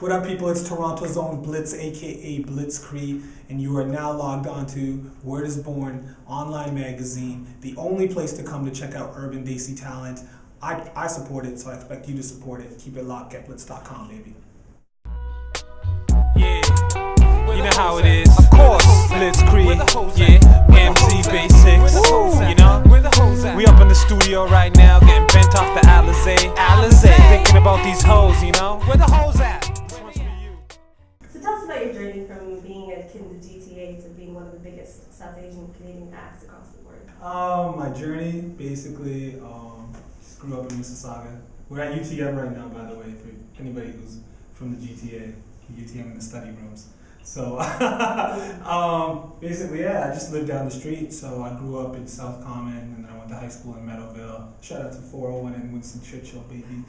What up, people? It's Toronto's own Blitz, aka Blitzkrieg, and you are now logged on to Word is Born online magazine, the only place to come to check out urban Desi talent. I support it, so I expect you to support it. Keep it locked at blitz.com, baby. Yeah, you know how it is. Of course, Blitzkrieg, yeah, MC Basics, you know. We up in the studio right now, getting bent off the Alizé, thinking about these hoes, you know. Where the hoes at? So tell us about your journey from being a kid in the GTA to being one of the biggest South Asian Canadian acts across the board. My journey, basically, just grew up in Mississauga. We're at UTM right now, by the way, for anybody who's from the GTA. UTM in the study rooms. So, basically, yeah, I just lived down the street. So I grew up in South Common, and then I went to high school in Meadowville. Shout out to 401 and Winston Churchill, baby.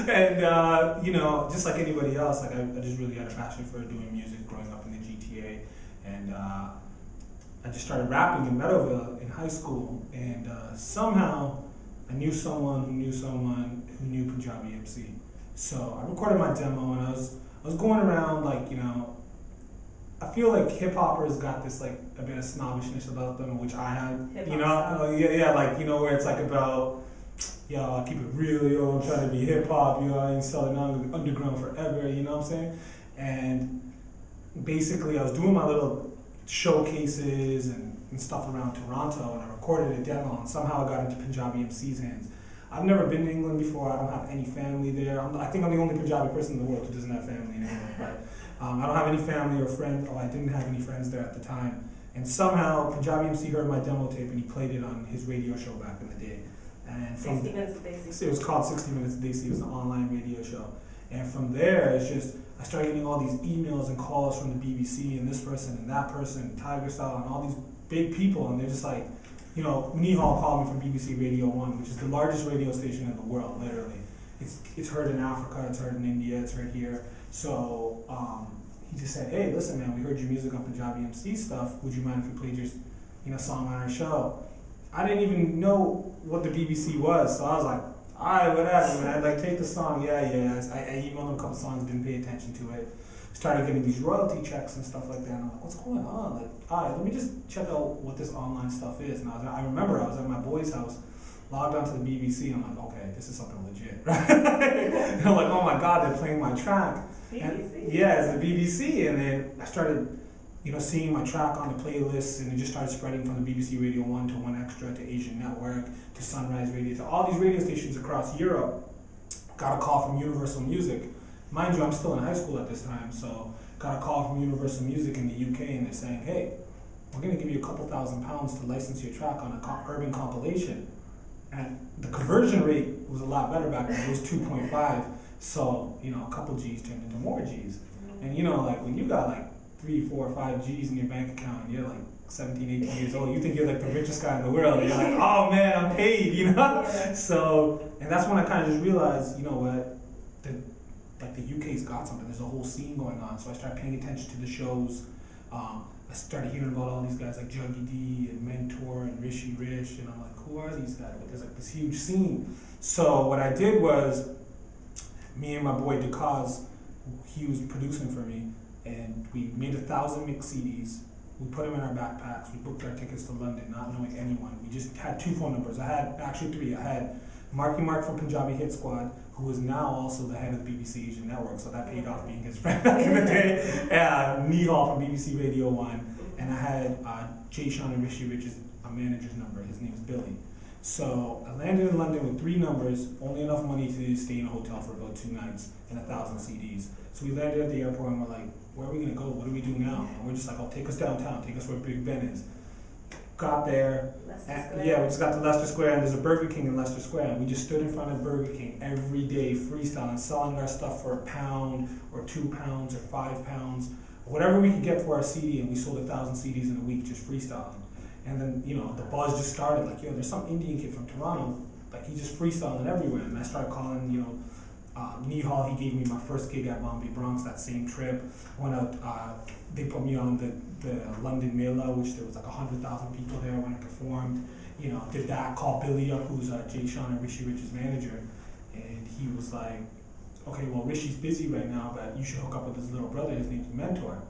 And, you know, just like anybody else, like I just really had a passion for doing music growing up in the GTA. And I just started rapping in Meadowville in high school. And somehow I knew someone who knew Punjabi MC. So I recorded my demo, and I was going around, like, you know, I feel like hip hoppers got this, like, a bit of snobbishness about them, which I had, you know, yeah, like, you know, where it's like about, yo, I keep it real, yo, I'm trying to be hip hop, you know, I ain't selling underground forever, you know what I'm saying? And basically, I was doing my little showcases and stuff around Toronto, and I recorded a demo, and somehow I got into Punjabi MC's hands. I've never been to England before. I don't have any family there. I think I'm the only Punjabi person in the world who doesn't have family in England. But I don't have any family or friends. I didn't have any friends there at the time. And somehow Punjabi MC heard my demo tape and he played it on his radio show back in the day. And 60 Minutes of Desi. It was called 60 Minutes of Desi. It was an online radio show. And from there, it's just I started getting all these emails and calls from the BBC and this person and that person, Tiger Style, and all these big people, and they're just like, you know, Nihal called me from BBC Radio 1, which is the largest radio station in the world, literally. It's heard in Africa, it's heard in India, it's heard here. So he just said, hey, listen, man, we heard your music on Punjabi MC stuff. Would you mind if we played your, you know, song on our show? I didn't even know what the BBC was, so I was like, all right, whatever, man. Like, take the song, yeah. I emailed them a couple songs, didn't pay attention to it. Started getting these royalty checks and stuff like that. And I'm like, what's going on? Like, all right, let me just check out what this online stuff is. And I remember I was at my boy's house, logged onto the BBC, and I'm like, okay, this is something legit, right? And I'm like, oh my God, they're playing my track. BBC? Yeah, it's the BBC. And then I started, you know, seeing my track on the playlists, and it just started spreading from the BBC Radio 1 to 1 Extra to Asian Network to Sunrise Radio to all these radio stations across Europe. Got a call from Universal Music. Mind you, I'm still in high school at this time, so got a call from Universal Music in the UK, and they're saying, hey, we're going to give you a couple £1,000 to license your track on an urban compilation. And the conversion rate was a lot better back then. It was 2.5, so, you know, a couple G's turned into more G's. And, you know, like, when you got, like, 3, 4, 5 G's in your bank account, and you're, like, 17, 18 years old, you think you're, like, the richest guy in the world. And you're like, oh, man, I'm paid, you know? So, and that's when I kind of just realized, you know what, like, the UK's got something. There's a whole scene going on. So I started paying attention to the shows. I started hearing about all these guys like Juggy D and Mentor and Rishi Rich, and I'm like, who are these guys? But there's like this huge scene. So what I did was, me and my boy Dekaz, he was producing for me, and we made 1,000 mix CDs. We put them in our backpacks. We booked our tickets to London, not knowing anyone. We just had 2 phone numbers. I had actually 3. I had Marky Mark from Punjabi Hit Squad, who is now also the head of the BBC Asian Network, so that paid off being his friend back in the day. Nihal from BBC Radio 1, and I had Jay Sean and Rishi Rich's manager's number. His name is Billy. So I landed in London with 3 numbers, only enough money to stay in a hotel for about 2 nights, and 1,000 CDs. So we landed at the airport, and we're like, where are we gonna go? What do we do now? And we're just like, oh, take us downtown, take us where Big Ben is. Got there, and, yeah, we just got to Leicester Square, and there's a Burger King in Leicester Square, and we just stood in front of Burger King every day freestyling, selling our stuff for £1 or £2 or £5, whatever we could get for our CD, and we sold 1,000 CDs in a week just freestyling. And then, you know, the buzz just started, like, yo, there's some Indian kid from Toronto, like, he's just freestyling everywhere. And I started calling, you know, Nihal, he gave me my first gig at Bombay Bronx that same trip. Went out, they put me on the London Mela, which there was like 100,000 people there when I performed. You know, did that, called Billy up, who's Jay Sean and Rishi Rich's manager. And he was like, okay, well, Rishi's busy right now, but you should hook up with his little brother. His name's Mentor.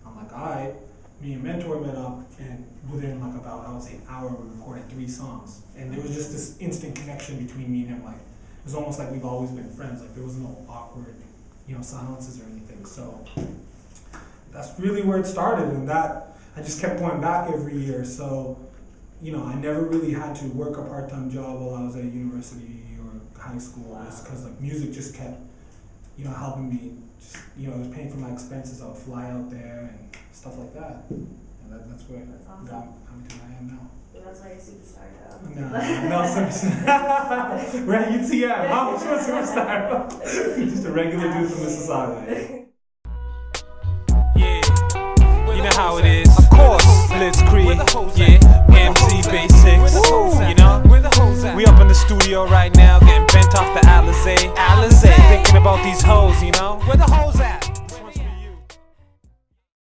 I'm like, all right. Me and Mentor met up, and within like about, I would say, an hour, we recorded 3 songs. And there was just this instant connection between me and him. Like, it was almost like we've always been friends. Like, there was no awkward, silences or anything. So that's really where it started, and that I just kept going back every year. So, I never really had to work a part-time job while I was at university or high school, because like music just kept, helping me. Just, it was paying for my expenses. I would fly out there and stuff like that. And that's where awesome. got me to where I am now. So that's why you're a superstar now. No, superstar. Right? You'd see, how much of a superstar? Just a regular dude from Mississauga. Yeah, you know how it is. Of course, Blitzkrieg. Yeah, MC Basics. We up in the studio right now, getting bent off the Alizé. Thinking about these hoes, Where the hoes